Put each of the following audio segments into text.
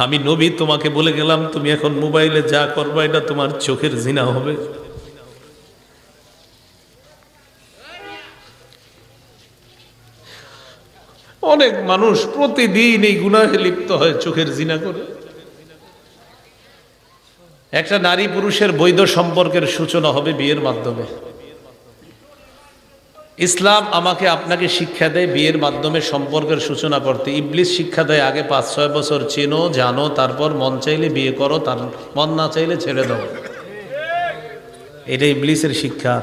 আমি নবী তোমাকে বলে গেলাম তুমি এখন মোবাইলে যা করবা এটা তোমার চোখের জিনা হবে। অনেক মানুষ প্রতিদিন এই গুনাহে লিপ্ত হয়, চোখের জিনা করে। একটা নারী পুরুষের বৈধ সম্পর্কের সূচনা হবে বিয়ের মাধ্যমে। ইসলাম আমাকে আপনাকে শিক্ষা দেয় বিয়ের মাধ্যমে সম্পর্কের সূচনা করতে। ইবলিস শিক্ষা দেয় আগে 5-6 বছর চেনো জানো, তারপর মন চাইলে বিয়ে করো, তার মন না চাইলে ছেড়ে দাও। এটা ইবলিসের শিক্ষা।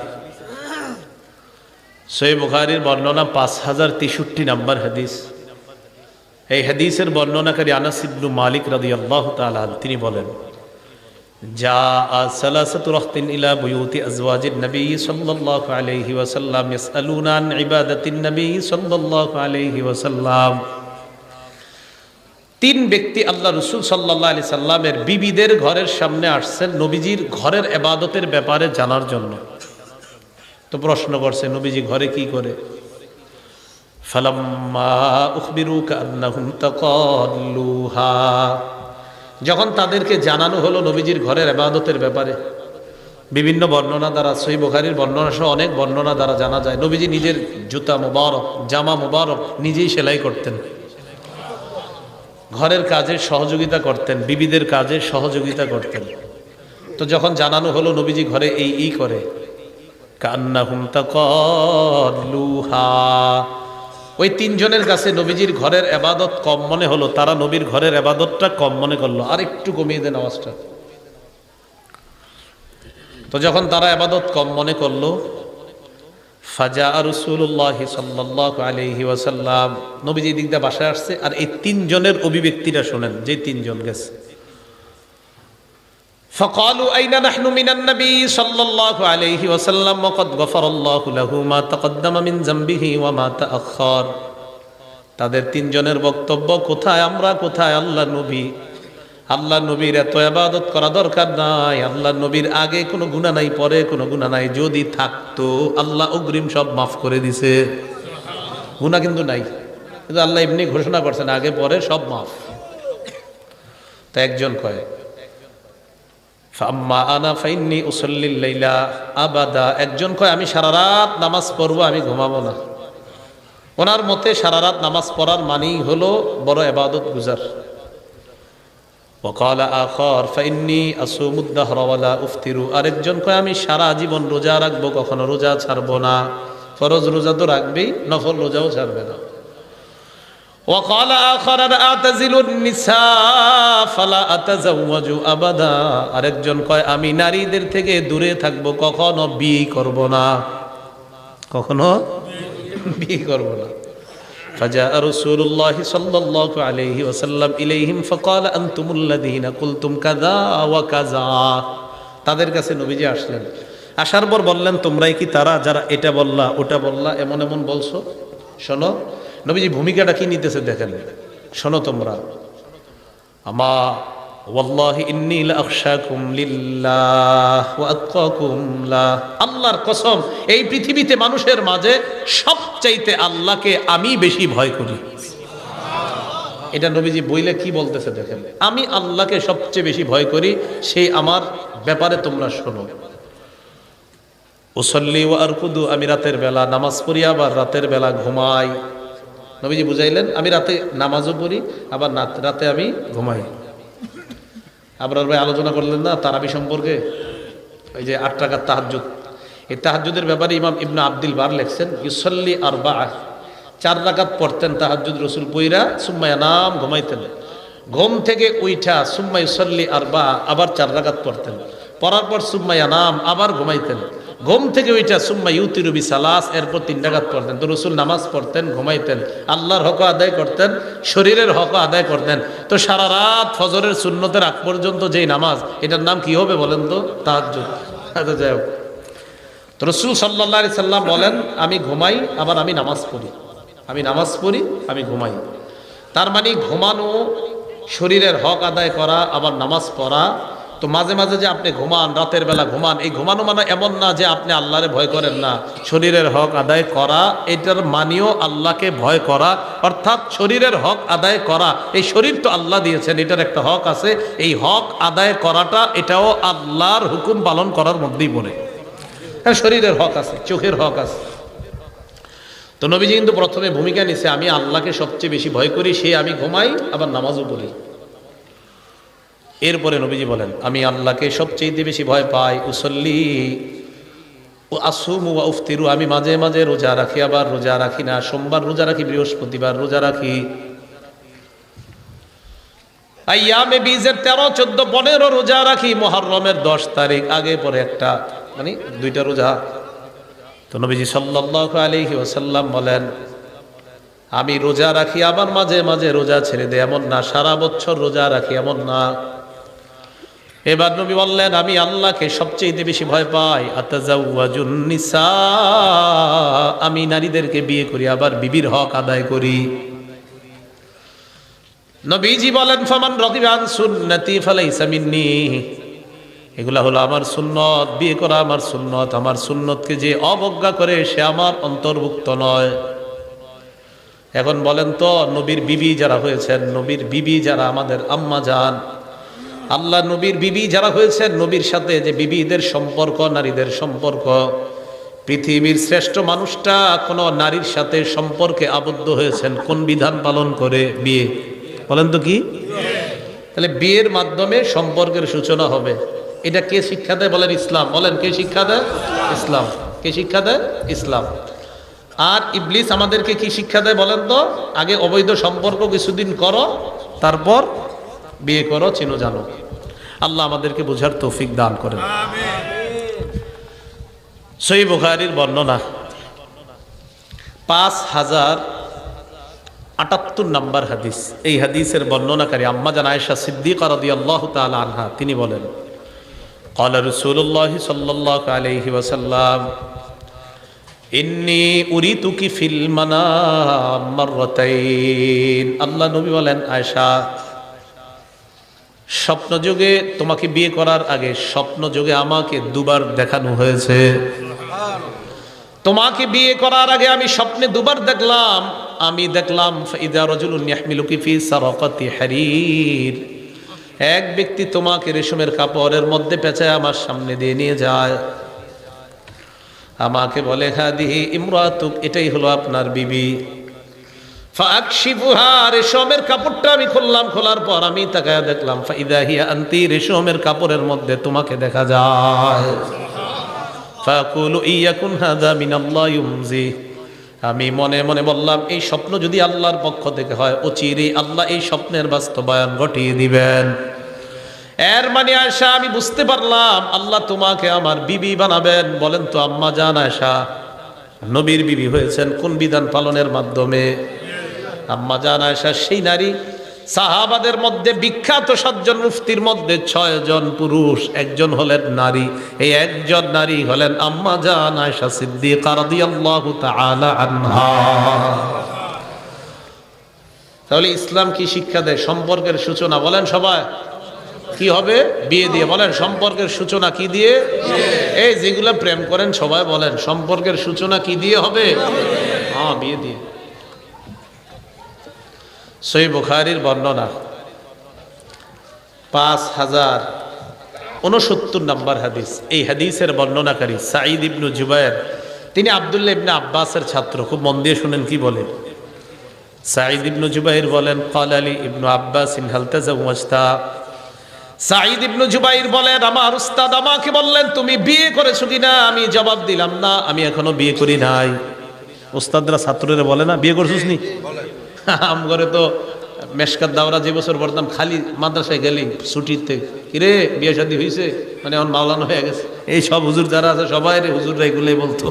সহিহ বুখারীর বর্ণনা 5063 নম্বর হাদিস। এই হাদিসের বর্ণনাকারী আনাস ইবনে মালিক রাদিয়াল্লাহু তাআলা তিনি বলেন, জাআ সালাসাতু রাহতিন ইলা বুয়ুতি আজওয়াজিন নবী সাল্লাল্লাহু আলাইহি ওয়াসাল্লাম ইয়াসআলুনা আন ইবাদাতিন নবী সাল্লাল্লাহু আলাইহি ওয়াসাল্লাম। তিন ব্যক্তি আল্লাহ রাসূল সাল্লাল্লাহু আলাইহি সাল্লামের বিবিদের ঘরের সামনে আসছেন নবীজির ঘরের ইবাদতের ব্যাপারে জানার জন্য। তো প্রশ্ন করছে নবীজি ঘরে কি করে। ফালাম্মা উখবিরু কান্নাহুম তাকাল্লুহা, যখন তাদেরকে জানানো হলো নবীজির ঘরের ইবাদতের ব্যাপারে, বিভিন্ন বর্ণনা দ্বারা, সহিহ বুখারীর বর্ণনা সহ অনেক বর্ণনা দ্বারা জানা যায় নবীজি নিজের জুতা মুবারক, জামা মুবারক নিজেই সেলাই করতেন, ঘরের কাজে সহযোগিতা করতেন, বিবিদের কাজে সহযোগিতা করতেন। তো যখন জানানো হলো নবীজি ঘরে এই করে, কান্নাহুম তাকাল্লুহা, ওই তিনজনের কাছে নবীজির ঘরের ইবাদত কম মনে হলো, তারা নবীর ঘরের ইবাদতটা কম মনে করলো, আর একটু কমিয়ে দেন আওয়াজটা। তো যখন তারা ইবাদত কম মনে করলো, ফাজা রাসূলুল্লাহ সাল্লাল্লাহু আলাইহি ওয়াসাল্লাম, নবীজি দিক দিয়ে বাসায় আসছে, আর এই তিনজনের অভিব্যক্তিটা শোনেন, যে তিনজন গেছে। فقالوا أين نحن من النبي صلى الله عليه وسلم وقد غفر الله له ما تقدم من ذنبه وما تأخر। তাদের তিনজনের বক্তব্য, কোথায় আমরা, কোথায় আল্লাহ নবী। আল্লাহ নবীর এত ইবাদত করা দরকার নাই, আল্লাহ নবীর আগে কোনো গুনাহ নাই, পরে কোনো গুনাহ নাই, যদি থাকতো আল্লাহ অগ্রিম সব মাফ করে দিছে। গুনাহ কিন্তু নাই, কিন্তু আল্লাহ এমনি ঘোষণা করছেন আগে পরে সব মাফ। তা একজন কয় ফাম্মা আনা ফাইন্নি উসাল্লিল লাইলা আবাদা, একজন কয় আমি সারা রাত নামাজ পড়বো, আমি ঘুমাবো না। ওনার মতে সারা রাত নামাজ পড়ার মানেই হলো বড় ইবাদত গুজার। ওয়াকালা আখার ফাইন্নি আসুমুদ দাহরা ওয়ালা উফতিরু, আরেকজন কয় আমি সারা জীবন রোজা রাখবো, কখনো রোজা ছাড়বো না। ফরজ রোজা তো রাখবেই, নফল রোজাও ছাড়বে না। وقال آخر أعتزل النساء فلا أتزوج أبدا, আরেকজন কয় আমি নারীদের থেকে দূরে থাকবো, কখনো বিয়ে করব না, কখনো বিয়ে করব না। فجاء رسول الله صلى الله عليه وسلم إليهم فقال أنتم الذين قلتم كذا وكذا, তাদের কাছে নবীজি আসলেন, আসার পর বললেন তোমরাই কি তারা যারা এটা বললা ওটা বললা এমন এমন বলছো। শোনো নবীজি ভূমিকাটা কি নিতেছে দেখেন, শোনো তোমরা, আমা ওয়াল্লাহি ইন্নী লাআখশাকুম লিল্লাহ ওয়া আতকাকুম লা, আল্লাহর কসম এই পৃথিবীতে মানুষের মাঝে সবচাইতে আল্লাহকে আমি বেশি ভয় করি। এটা নবীজি বইলে কি বলতেছে দেখেন, আমি আল্লাহকে সবচেয়ে বেশি ভয় করি, সেই আমার ব্যাপারে তোমরা শোনো। উসাল্লি ওয়া আরকুদু, আমি রাতের বেলা নামাজ পড়ি আবার রাতের বেলা ঘুমাই। নবীজি বুঝাইলেন আমি রাতে নামাজও পড়ি আবার রাতে আমি ঘুমাই। আবরার ভাই আলোচনা করলেন না তারাবি সম্পর্কে, ওই যে 8 রাকাত তাহাজ্জুদ, এই তাহাজ্জুদের ব্যাপারে ইমাম ইবনে আব্দুল বার লেখছেন ইউসাল্লি আরবা, 4 রাকাত পড়তেন তাহাজ্জুদ রসুল পইরা, সুম্মা ইয়ানাম, ঘুমাইতেন, ঘুম থেকে উইঠা সুম্মা ইউসাল্লি আরবা, আবার 4 রাকাত পড়তেন, পড়ার পর সুম্মা ইয়ানাম, আবার ঘুমাইতেন, ঘুম থেকে ওইটা সুম্মা ইউতিরু বিসালাস, এরপর 3 রাকাত পড়তেন। তো রসুল নামাজ পড়তেন, ঘুমাইতেন, আল্লাহর হক আদায় করতেন, শরীরের হক আদায় করতেন। তো সারা রাত ফজরের সুন্নতের আগ পর্যন্ত যেই নামাজ, এটার নাম কি হবে বলেন তো? তাহাজ্জুদ। যাই হোক, তো রসুল সাল্লাল্লাহু আলাইহি সাল্লাম বলেন আমি ঘুমাই আবার আমি নামাজ পড়ি, আমি নামাজ পড়ি আমি ঘুমাই। তার মানে ঘুমানো, শরীরের হক আদায় করা, আবার নামাজ পড়া, তো মাঝে মাঝে যে আপনি ঘুমান, রাতের বেলা ঘুমান, এই ঘুমানো মানে এমন না যে আপনি আল্লাহরে ভয় করেন না। শরীরের হক আদায় করা, এটার মানিও আল্লাহকে ভয় করা, অর্থাৎ শরীরের হক আদায় করা। এই শরীর তো আল্লাহ দিয়েছেন, এটার একটা হক আছে। এই হক আদায় করাটা এটাও আল্লাহর হুকুম পালন করার মধ্যেই পড়ে। শরীরের হক আছে, চোখের হক আছে। তো নবীজি কিন্তু প্রথমে ভূমিকা নিছে, আমি আল্লাহকে সবচেয়ে বেশি ভয় করি, সে আমি ঘুমাই আবার নামাজও পড়ি। এরপরে নবীজি বলেন, আমি আল্লাহকে সবচেয়ে বেশি ভয় পাই, উসল্লি ও আসুমু ওয়া উফতিরু, আমি মাঝে মাঝে রোজা রাখি আবার রোজা রাখি না। সোমবার রোজা রাখি, বৃহস্পতিবার রোজা রাখি। আইয়ামে বীজের 13, 14, 15 রোজা রাখি। মুহররমের 10 তারিখ আগে পরে একটা, মানে 2টা রোজা। তো নবীজি সাল্লাল্লাহু আলাইহি ওয়াসাল্লাম বলেন, আমি রোজা রাখি আবার মাঝে মাঝে রোজা ছেড়ে দেয়, এমন না। সারা বছর রোজা রাখি, এমন না। এবার নবী বললেন, আমি আল্লাহকে সবচেয়ে বেশি ভয় পাই, আতাজাওয়াজুন নিসা, আমি নারীদেরকে বিয়ে করি আবার বিবির হক আদায় করি। নবীজি বলেন, ফামান রাদিবা আন সুন্নতি ফালাইসা মিন্নি, এগুলা হলো আমার সুন্নত, বিয়ে করা আমার সুন্নত। আমার সুন্নতকে যে অবজ্ঞা করে সে আমার অন্তর্ভুক্ত নয়। এখন বলেন তো, নবীর বিবি যারা হয়েছেন, নবীর বিবি যারা আমাদের আম্মা জান, আল্লাহ নবীর বিবি যারা হয়েছেন, নবীর সাথে যে বিবিদের সম্পর্ক, নারীদের সম্পর্ক, পৃথিবীর শ্রেষ্ঠ মানুষটা কোন নারীর সাথে সম্পর্কে আবদ্ধ হয়েছেন কোন বিধান পালন করে? বিয়ে। বলেন তো কি? তাহলে বিয়ের মাধ্যমে সম্পর্কের সূচনা হবে। এটা কে শিক্ষা দেয়? বলেন ইসলাম। বলেন কে শিক্ষা দেয়? ইসলাম। কে শিক্ষা দেয়? ইসলাম। আর ইবলিস আমাদেরকে কি শিক্ষা দেয় বলেন তো? আগে অবৈধ সম্পর্ক কিছুদিন করো, তারপর বিয়ে করো, চিনো জানো। আল্লাহ আমাদেরকে বোঝার তৌফিক দান করেন। সহিহ বুখারীর বর্ণনা 5078 নম্বর হাদিস। এই হাদিসের বর্ণনাকারী আম্মা জান আয়েশা সিদ্দিকা রাদিয়াল্লাহু তাআলা আনহা, তিনি বলেন, ক্বালা রাসূলুল্লাহ সাল্লাল্লাহু আলাইহি ওয়াসাল্লাম, ইন্নী উরিতুকি ফিল মানাম মাররাতাইন। আল্লাহ নবী বলেন, আয়েশা, স্বপ্ন যুগে তোমাকে বিয়ে করার আগে স্বপ্ন যুগে আমাকে 2 বার দেখানো হয়েছে। তোমাকে বিয়ে করার আগে আমি স্বপ্নে 2 বার দেখলাম। আমি দেখলাম ফাইদা রাজুলুন ইয়াহমিলুকি ফি সারাকাতি হারির, এক ব্যক্তি তোমাকে রেশমের কাপড়ের মধ্যে পেঁচায় আমার সামনে দিয়ে নিয়ে যায়। আমাকে বলে, হাদিহি ইমরাতুক, এটাই হলো আপনার বিবি। ফাকশিফুহা, রেশমের কাপড়টা আমি খুললাম। খোলার পর আমি তাকায়া দেখলাম, ফাইদা হিয়া আনতি, রেশমের কাপড়ের মধ্যে তোমাকে দেখা যায়। ফাকুলু ইয়াকুন হাযা মিনাল্লাহ ইউমজি, আমি মনে মনে বললাম, এই স্বপ্ন যদি আল্লাহর পক্ষ থেকে হয়, অচিরেই আল্লাহ এই স্বপ্নের বাস্তবায়ন ঘটিয়ে দিবেন। এর মানে আয়েশা, আমি বুঝতে পারলাম আল্লাহ তোমাকে আমার বিবি বানাবেন। বলেন তো আম্মা জান আয়েশা নবীর বিবি হয়েছেন কোন বিধান পালনের মাধ্যমে? আম্মা জান আয়েশা সেই নারী, সাহাবাদের মধ্যে বিখ্যাত 7 জন মুফতির মধ্যে 6 জন পুরুষ, 1 জন হলেন নারী। এই 1 জন নারী হলেন আম্মা জান আয়েশা সিদ্দিকা রাদিয়াল্লাহু তাআলা আনহা। তাহলে ইসলাম কি শিক্ষা দেয়? সম্পর্কের সূচনা, বলেন সবাই, কি হবে? বিয়ে দিয়ে। বলেন সম্পর্কের সূচনা কি দিয়ে? এই যেগুলো প্রেম করেন সবাই বলেন, সম্পর্কের সূচনা কি দিয়ে হবে? হ্যাঁ, বিয়ে দিয়ে। সহিহ বুখারীর বর্ণনা 5069 নম্বর হাদিস। এই হাদিসের বর্ণনাকারী সাঈদ ইবনে জুবায়ের, তিনি আব্দুল্লাহ ইবনে আব্বাসের ছাত্র। খুব মন দিয়ে শুনেন কি বলে। সাঈদ ইবনে জুবায়ের বলেন, ক্বালা লি ইবনে আব্বাস হাল তাযাওয়াজতা। সাঈদ ইবনে জুবায়ের বলেন, আমার উস্তাদ আমাকে বললেন, তুমি বিয়ে করেছো কিনা? আমি জবাব দিলাম, না, আমি এখনো বিয়ে করি নাই। উস্তাদরা ছাত্ররা বলে না, বিয়ে করছিস নি? আম করে তো মেশকাত দাওরা যে বছর পড়তাম, খালি মাদ্রাসায় গেলি ছুটিতে, কিরে বিয়ে শাদী হয়েছে, মানে এখন মাওলানা হয়ে গেছে। এই সব হুজুর যারা আছে সবাই রে হুজুররা এগুলোই বলতো।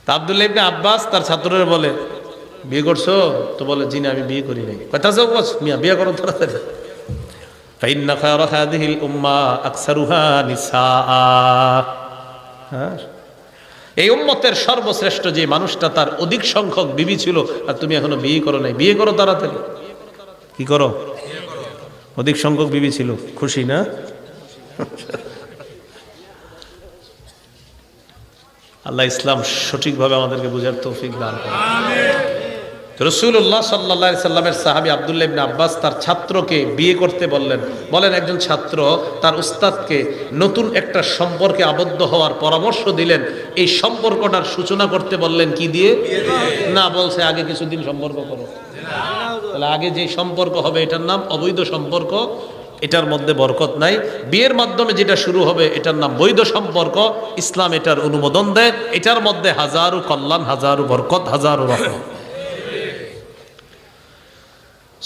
তা আব্দুল্লাহ ইবনে আব্বাস তার ছাত্ররা বলে, বিয়ে করছো? তো বলে, জি না, আমি বিয়ে করি নাই। কথা যাও বস, মিয়া বিয়ে করো তাড়াতাড়ি। ফাইন্না খায়রা হাদিহিল উম্মাহ আকসারুহা নিসাআ। হ্যাঁ, এই উম্মতের সর্বশ্রেষ্ঠ যে মানুষটা, তার অধিক সংখ্যক বিবি ছিল, আর তুমি এখনো বিয়ে করো নাই। বিয়ে করো তাড়াতাড়ি। কি করো? অধিক সংখ্যক বিবি ছিল, খুশি না? আল্লাহ ইসলাম সঠিকভাবে আমাদেরকে বুঝার তৌফিক দান করেন। রাসূলুল্লাহ সাল্লাল্লাহু আলাইহি সাল্লামের সাহাবী আব্দুল্লাহ ইবনে আব্বাস তার ছাত্রকে বিয়ে করতে বললেন। বলেন একজন ছাত্র তার উস্তাদকে নতুন একটা সম্পর্কে আবদ্ধ হওয়ার পরামর্শ দিলেন। এই সম্পর্কটার সূচনা করতে বললেন কি দিয়ে? না, বলছে আগে কিছুদিন সম্পর্ক করো। তাহলে আগে যে সম্পর্ক হবে এটার নাম অবৈধ সম্পর্ক, এটার মধ্যে বরকত নাই। বিয়ের মাধ্যমে যেটা শুরু হবে এটার নাম বৈধ সম্পর্ক। ইসলাম এটার অনুমোদন দেয়। এটার মধ্যে হাজারো কল্যাণ, হাজারো বরকত, হাজারো রহমত।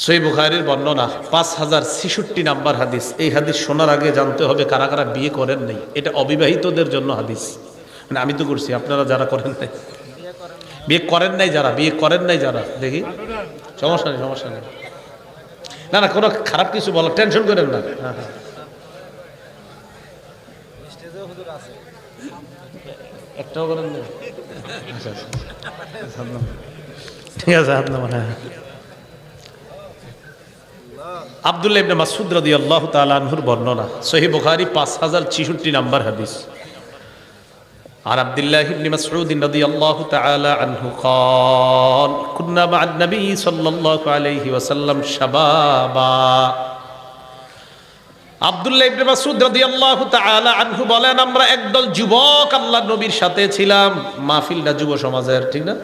সহিহ বুখারীর বর্ণনা 5066 নাম্বার হাদিস। এই হাদিস শোনার আগে জানতে হবে কারা কারা বিয়ে করেন নাই। এটা অবিবাহিতদের জন্য হাদিস, মানে আমি তো করছি, আপনারা যারা করেন নাই, বিয়ে করেন নাই যারা, বিয়ে করেন নাই যারা, দেখি সমস্যা নেই, সমস্যা নেই, না না কোনো খারাপ কিছু বলো, টেনশন করেন না। হ্যাঁ হ্যাঁ, একটাও করেন না? আচ্ছা আচ্ছা, ঠিক আছে, হাত নামান। হ্যাঁ, আব্দুল্লাহ ইবনে মাসউদ রাদিয়াল্লাহু তাআলা আনহুর বর্ণনা, সহিহ বুখারী 5066 নাম্বার হাদিস। আর আব্দুল্লাহ ইবনে মাসউদ রাদিয়াল্লাহু তাআলা আনহু قال كنا مع النبي صلى الله عليه وسلم شبابا। আব্দুল্লাহ ইবনে মাসউদ রাদিয়াল্লাহু তাআলা আনহু বলেন আমরা একদল যুবক আল্লাহর নবীর সাথে ছিলাম। মাহফিলটা যুব সমাজের, ঠিক না?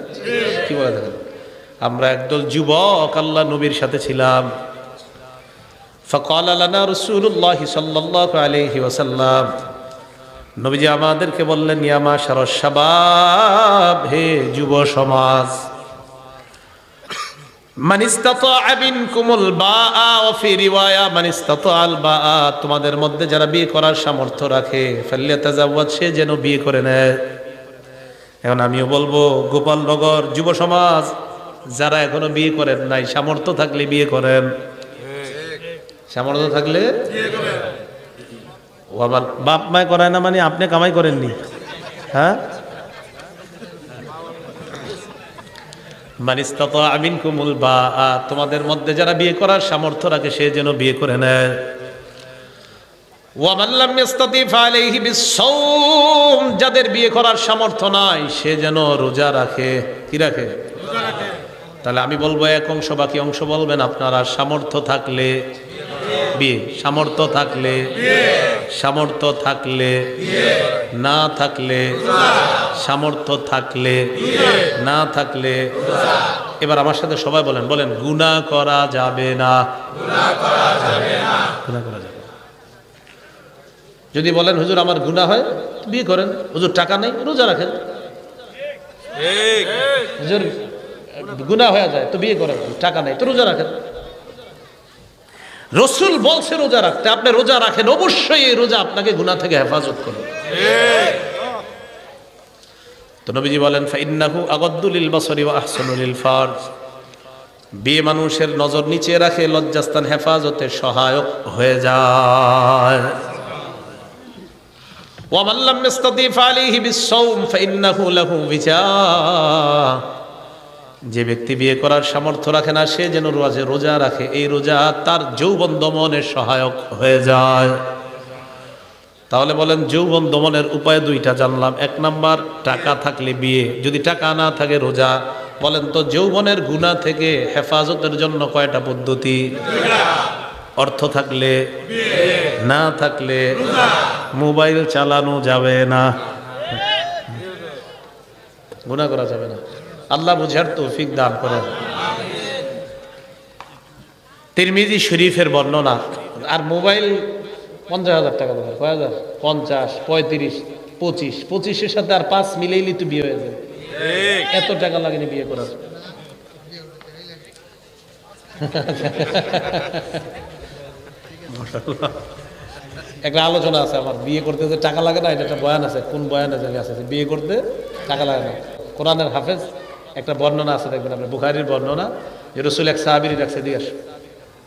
কি বলে দেখেন, আমরা একদল যুবক আল্লাহর নবীর সাথে ছিলাম। فقال لنا رسول الله صلى الله عليه وسلم, নবীজি আমাদেরকে বললেন, ইয়া মাশারাশ শাবাব, হে যুব সমাজ, মান ইসতাতা মিনকুমুল বাআ ওয়া ফি রিওয়ায়া মান ইসতাতাল বাআ, তোমাদের মধ্যে যারা বিয়ে করার সামর্থ্য রাখে ফাল্যাতাজাওয়াজ, সে যেন বিয়ে করে নেয়। এখন আমিও বলবো গোপালনগর যুব সমাজ যারা এখনো বিয়ে করেন নাই, সামর্থ্য থাকলে বিয়ে করেন, সামর্থ্য থাকলে বিয়ে করেন। ও আমার বাপ মায় করায় না মানে আপনি কামাই করেননি? হ্যাঁ, মান ইসতাতা মিনকুমুল বাআ, তোমাদের মধ্যে যারা বিয়ে করার সামর্থ্য রাখে সে যেন বিয়ে করে নেয়। ওয়া মান লাম ইসতাতি ফালাইহি বিস-সাওম, যাদের বিয়ে করার সামর্থ্য নাই সে যেন রোজা রাখে। কি রাখে? রোজা রাখে। তাহলে আমি বলবো এক অংশ, বাকি অংশ বলবেন আপনারা। সামর্থ্য থাকলে বিয়ে, সামর্থ্য থাকলে বিয়ে, সামর্থ্য থাকলে বিয়ে, না থাকলে সামর্থ্য থাকলে বিয়ে, না থাকলে। এবার আমার সাথে সবাই বলেন, বলেন গুনাহ করা যাবে না, গুনাহ করা যাবে না, গুনাহ করা যাবে না। যদি বলেন হুজুর আমার গুনাহ হয়, বিয়ে করেন। হুজুর টাকা নেই, রোজা রাখেন। ঠিক, হুজুর গুনাহ হয়ে যায় তো বিয়ে করেন, টাকা নেই তো রোজা রাখেন। রাসূল বলছে রোজা রাখতে, আপনি রোজা রাখেন, অবশ্যই এই রোজা আপনাকে গুনাহ থেকে হেফাজত করবে। তো নবীজি বলেন ফাইন্নাহু আগাদ্দু লিল বাসরি ওয়া আহসানু লিল ফারজ, বিয়ে মানুষের নজর নিচে রাখে, লজ্জাস্থান হেফাজতে সহায়ক হয়ে যায়। ওয়া মান লাম ইসতাতি ফালাইহি বিস-সাওম ফাইন্নাহু লাহু বিজা, যে ব্যক্তি বিয়ে করার সামর্থ্য রাখে না সে যেন রোজা রাখে, এই রোজা তার যৌবন দমনের সহায়ক হয়ে যায়। তাহলে বলেন যৌবন দমনের উপায় দুইটা জানলাম। এক নাম্বার টাকা থাকলে বিয়ে, যদি টাকা না থাকে রোজা। বলেন তো যৌবনের গুনাহ থেকে হেফাজতের জন্য কয়টা পদ্ধতি? অর্থ থাকলে বিয়ে, না থাকলে রোজা। মোবাইল চালানো যাবে না, গুনাহ করা যাবে না। আল্লাহ বুঝার তৌফিক দান করেন। তিরমিজি শরীফের বর্ণনা। আর মোবাইল 50,000 টাকা দরকার, কয় হাজার? 50, 35, 25, 25-এর সাথে আর 5 মিলেইলি তো বিয়ে হয়ে যাবে। এত টাকা লাগেনি বিয়ে করার। একটা আলোচনা আছে আমার, বিয়ে করতে যে টাকা লাগে না, এটা একটা বয়ান আছে। কোন বয়ানে জানি আছে বিয়ে করতে টাকা লাগে না। কোরআনের হাফেজ একটা বর্ণনা আছে, দেখবেন আপনার বুখারীর বর্ণনা, যে রাসূল এক সাহাবীর রাখছে দিয়ে আস।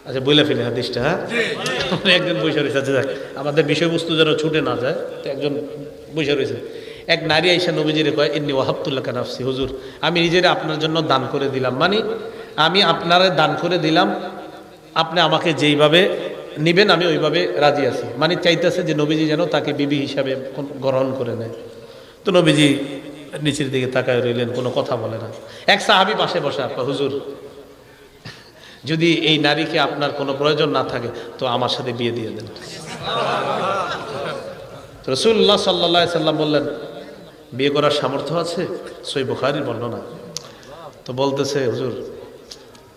আচ্ছা বইলা ফেলে হাদিসটা। হ্যাঁ, একজন বসে রয়েছে, আচ্ছা দেখ আমাদের বিষয়বস্তু যেন ছুটে না যায়, তো একজন বসে রয়েছে। এক নারী আইসা নবীজিরে কয়, ইন্নী ওয়াহাবতুল্লাকা নাফসি, হুজুর আমি নিজের আপনার জন্য দান করে দিলাম, মানে আমি আপনারে দান করে দিলাম, আপনি আমাকে যেইভাবে নিবেন, আমি ওইভাবে রাজি আছি। মানে চাইতেছে যে নবীজি যেন তাকে বিবি হিসাবে গ্রহণ করে নেয়। তো নবীজি নিচের দিকে তাকায় রইলেন, কোনো কথা বলে না। এক সাহাবী পাশে বসে, হুজুর যদি এই নারীকে আপনার কোনো প্রয়োজন না থাকে তো আমার সাথে বিয়ে দিয়ে দেন। রাসূলুল্লাহ সাল্লাল্লাহু আলাইহি সাল্লাম বললেন, বিয়ে করার সামর্থ্য আছে? সহিহ বুখারীর বর্ণনা। তো বলতেছে, হুজুর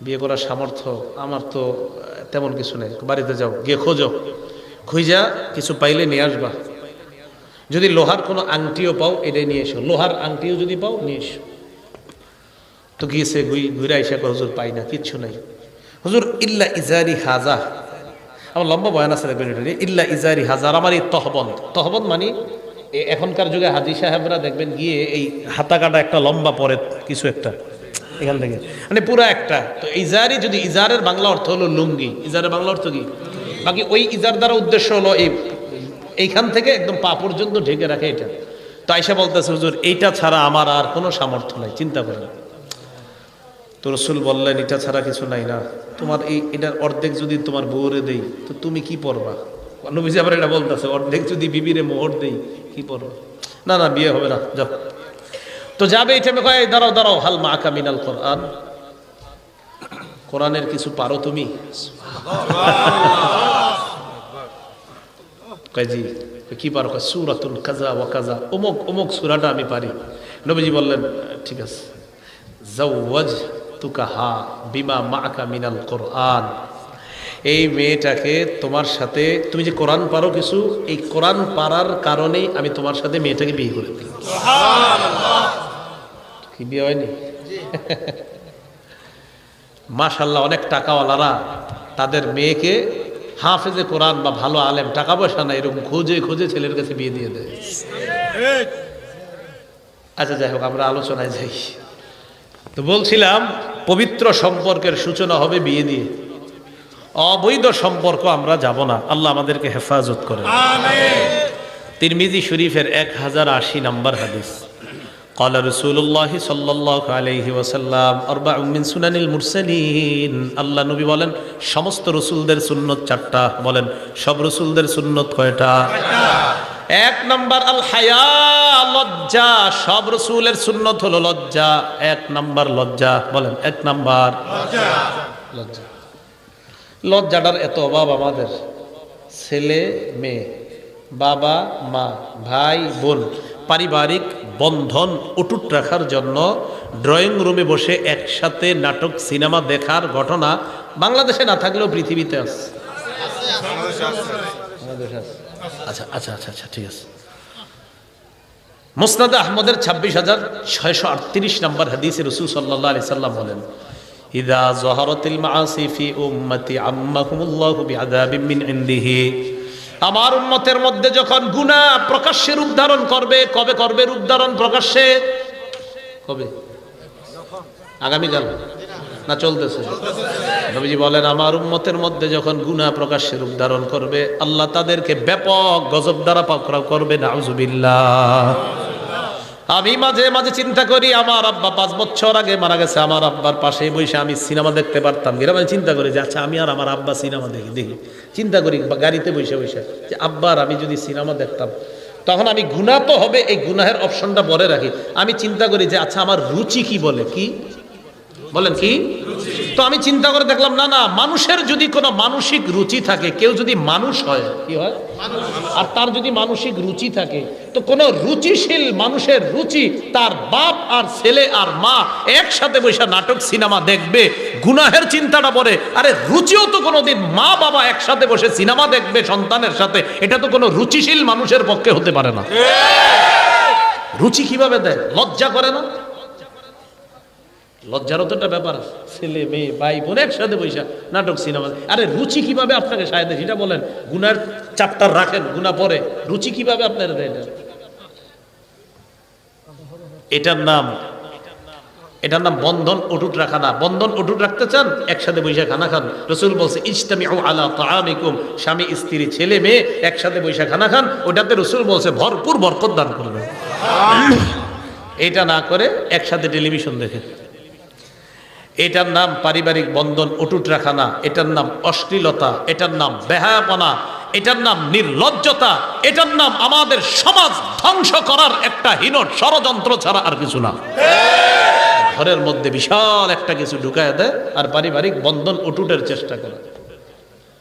বিয়ে করার সামর্থ্য আমার তো তেমন কিছু নেই। বাড়িতে যাও, গিয়ে খোঁজো, খুঁজা কিছু পাইলে নিয়ে আসবা। যদি লোহার কোনো আংটিও পাও এটাই নিয়ে এসো, লোহার আংটিও যদি পাও নিয়ে এসো। তো গিয়েছে, ঘুরে আইসা, হুজুর পাই না, কিচ্ছু নাই। হুজুর ইল্লা ইজারি হাজা, আমার লম্বা বয়ান আছে দেখবেন, ইল্লা ইজারি হাজার, আমার এই তহবন্দ। তহবন্দ মানে এখনকার যুগে হাজী সাহেবরা দেখবেন গিয়ে এই হাতা কাটা একটা লম্বা পরে কিছু একটা এখান থেকে, মানে পুরো একটা। তো ইজারি, যদি ইজারের বাংলা অর্থ হলো লুঙ্গি, ইজারের বাংলা অর্থ কি? বাকি ওই ইজার দ্বারা উদ্দেশ্য হলো এইখান থেকে একদম পা পর্যন্ত ঢেকে রাখে এটা। তো আয়েশা বলতেছে, হুজুর এইটা ছাড়া আমার আর কোনো সামর্থ্য নাই, চিন্তা করেন। তো রাসূল বললেন, এটা ছাড়া কিছু নাই না? তোমার এটার অর্ধেক যদি তোমার বউরে দেই তো তুমি কি পরবা? নবীজি আবার এটা বলতেছে, অর্ধেক যদি বিবিরে মোহর দেই কি পরবা? না না, বিয়ে হবে না, যাও। তো যাবে এই টাইমে কয়, দাঁড়াও দাঁড়াও, হাল মাআকা মিনাল কোরআন, কোরআনের কিছু পারো তুমি? কয় জি। কি পারো? কয় সূরাতুল কাযা ওয়া কাযা, অমুক অমুক সূরাটা আমি পারি। নবীজি বললেন, ঠিক আছে, যাওয়াজতুকাহা বিমা মাআকা মিনাল কোরআন, এই মেয়েটাকে তোমার সাথে, তুমি যে কোরআন পারো কিছু, এই কোরআন পারার কারণেই আমি তোমার সাথে মেয়েটাকে বিয়ে করে দিই। সুবহানাল্লাহ। কি বিয়ে হয়নি? মাশাআল্লাহ, অনেক টাকাওয়ালারা তাদের মেয়েকে হাফেজে কোরআন বা ভালো আলেম, টাকা পয়সা না, এরকম খুঁজে খুঁজে ছেলের কাছে বিয়ে দিয়ে দেয়। আচ্ছা যাই হোক, আমরা আলোচনায় যাই। তো বলছিলাম, পবিত্র সম্পর্কের সূচনা হবে বিয়ে দিয়ে, অবৈধ সম্পর্ক আমরা যাব না। আল্লাহ আমাদেরকে হেফাজত করে। আমিন। তিরমিজি শরীফের 1080 নম্বর হাদিস, قال رسول الله صلى الله عليه وسلم أربع من سنن المرسلين, আল্লাহ নবী বলেন সমস্ত রাসূলদের সুন্নাত চারটা। বলেন সব রাসূলদের সুন্নাত কয়টা? এক নাম্বার আল হায়া, লজ্জা। সব রাসূলের সুন্নাত হলো লজ্জা। এক নাম্বার লজ্জা। বলেন এক নাম্বার লজ্জা। লজ্জা, লজ্জাটার এত অভাব আমাদের। ছেলে মেয়ে, বাবা মা, ভাই বোন, পারিবারিক বন্ধন অটুট রাখার জন্য ড্রয়িং রুমে বসে একসাথে নাটক সিনেমা দেখার ঘটনা বাংলাদেশে না থাকলেও পৃথিবীতে আছে। আচ্ছা আচ্ছা আচ্ছা আচ্ছা, ঠিক আছে। মুসনাদ আহমদের 26,638 নম্বর হাদিসে রাসূল সাল্লাল্লাহু আলাইহি সাল্লাম বলেন, ইযা যাহারাতিল মাআসি ফি উম্মতি আম্মাহুমুল্লাহু বিআযাবিন মিন ইনদিহি, আমার উম্মতের মধ্যে যখন গুনাহ প্রকাশ্যে রূপ ধারণ করবে, কবে করবে রূপ ধারণ প্রকাশ্যে? কবে? আগামীকাল না চলতেছে? নবীজি বলেন, আমার উম্মতের মধ্যে যখন গুনাহ প্রকাশ্যে রূপ ধারণ করবে, আল্লাহ তাদেরকে ব্যাপক গজব দ্বারা পাকড়াও করবে। নাউযুবিল্লাহ। আমি মাঝে মাঝে চিন্তা করি, আমার আব্বা 5 বছর আগে মারা গেছে, আমার আব্বার পাশে বসে আমি সিনেমা দেখতে পারতাম। গ্রামে চিন্তা করি যে আচ্ছা, আমি আর আমার আব্বা সিনেমা দেখি। চিন্তা করি গাড়িতে বসে বসে যে আব্বার আমি যদি সিনেমা দেখতাম, তখন আমি গুনাহ তো হবে, এই গুনাহের অপশনটা পরে রাখি। আমি চিন্তা করি যে আচ্ছা, আমার রুচি কি বলে, কি বলেন কি? তো আমি চিন্তা করে দেখলাম, না না, মানুষের যদি কোনো মানসিক রুচি থাকে, কেউ যদি মানুষ হয়, কি হয়? আর তার যদি মানসিক রুচি থাকে, তো কোনো রুচিশীল মানুষের রুচি, তার বাপ আর ছেলে আর মা একসাথে বসে নাটক সিনেমা দেখবে, গুনাহের চিন্তাটা পড়ে। আরে রুচিও তো কোনোদিন মা বাবা একসাথে বসে সিনেমা দেখবে সন্তানের সাথে, এটা তো কোনো রুচিশীল মানুষের পক্ষে হতে পারে না। রুচি কিভাবে দেয়? লজ্জা করে না? লজ্জারও তো একটা ব্যাপার আছে। ছেলে মেয়ে ভাই বোন একসাথে বৈশা নাটক সিনেমা, আরে রুচি কিভাবে আপনাকে সাহায্য? সেটা বলেন। গুনার চ্যাপ্টার রাখেন, গুনাহ পরে, রুচি কিভাবে আপনার দেয়? এটার নাম বন্ধন অটুট রাখা না। বন্ধন অটুট রাখতে চান, একসাথে বৈশা খানা খান। রাসূল বলছে, ইজতামিউ আলা তাআমিকুম, স্বামী স্ত্রী ছেলে মেয়ে একসাথে বৈশা খানা খান। ওটাতে রাসূল বলছে ভরপুর বরকত দান করবে। এটা না করে একসাথে টেলিভিশন দেখে, এটার নাম পারিবারিক বন্ধন অটুট রাখা না, এটার নাম অশ্লীলতা, এটার নাম বেহায়াপনা, এটার নাম নির্লজ্জতা, এটার নাম আমাদের সমাজ ধ্বংস করার একটা হীন ষড়যন্ত্র ছাড়া আর কিছু না। ঘরের মধ্যে বিশাল একটা কিছু ঢুকায় দেয় আর পারিবারিক বন্ধন অটুটের চেষ্টা করে।